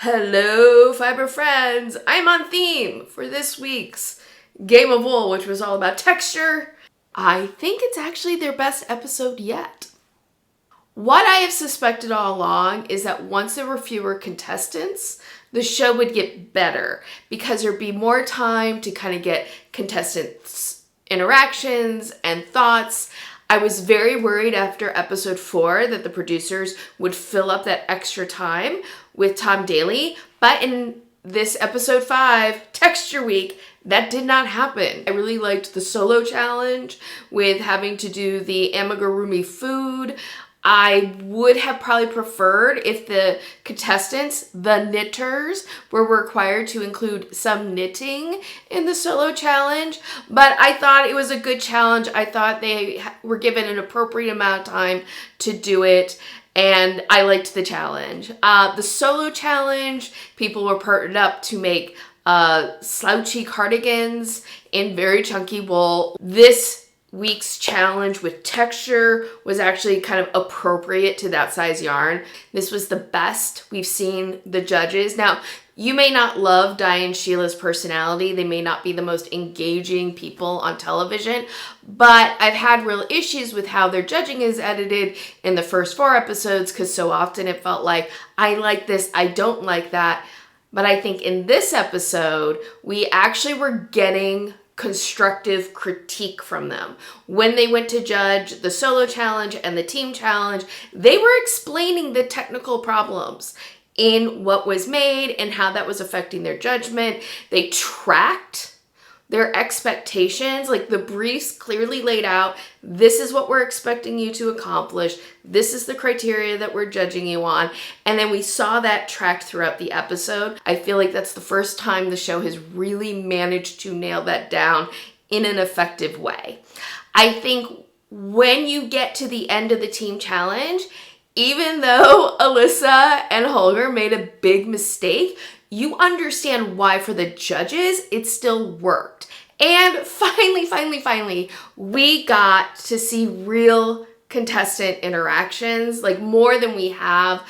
Hello, fiber friends! I'm on theme for this week's Game of Wool, which was all about texture. I think it's actually their best episode yet. What I have suspected all along is that once there were fewer contestants, the show would get better because there'd be more time to kind of get contestants' interactions and thoughts. I was very worried after episode 4 that the producers would fill up that extra time with Tom Daly, but in this episode 5, Texture Week, that did not happen. I really liked the solo challenge with having to do the amigurumi food. I would have probably preferred if the contestants, the knitters, were required to include some knitting in the solo challenge, but I thought it was a good challenge. I thought they were given an appropriate amount of time to do it, and I liked the challenge. The solo challenge, people were partnered up to make slouchy cardigans in very chunky wool. This week's challenge with texture was actually kind of appropriate to that size yarn. This was the best we've seen the judges. Now, you may not love Di and Sheila's personality. They may not be the most engaging people on television, but I've had real issues with how their judging is edited in the first 4 episodes because so often it felt like, I like this, I don't like that. But I think in this episode, we actually were getting constructive critique from them. When they went to judge the solo challenge and the team challenge, they were explaining the technical problems in what was made and how that was affecting their judgment. They tracked their expectations, like the briefs clearly laid out, this is what we're expecting you to accomplish, this is the criteria that we're judging you on, and then we saw that tracked throughout the episode. I feel like that's the first time the show has really managed to nail that down in an effective way. I think when you get to the end of the team challenge, even though Alyssa and Holger made a big mistake, you understand why for the judges it still worked. And finally, we got to see real contestant interactions, like more than we have.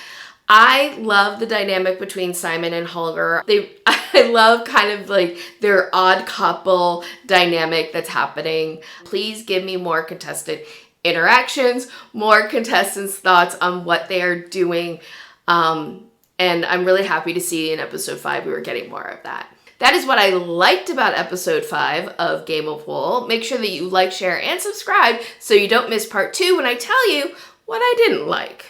I love the dynamic between Simon and Holger. I love kind of like their odd couple dynamic that's happening. Please give me more contestant interactions, more contestants' thoughts on what they are doing. And I'm really happy to see in episode 5 we were getting more of that. That is what I liked about episode 5 of Game of Wool. Make sure that you like, share, and subscribe so you don't miss part 2 when I tell you what I didn't like.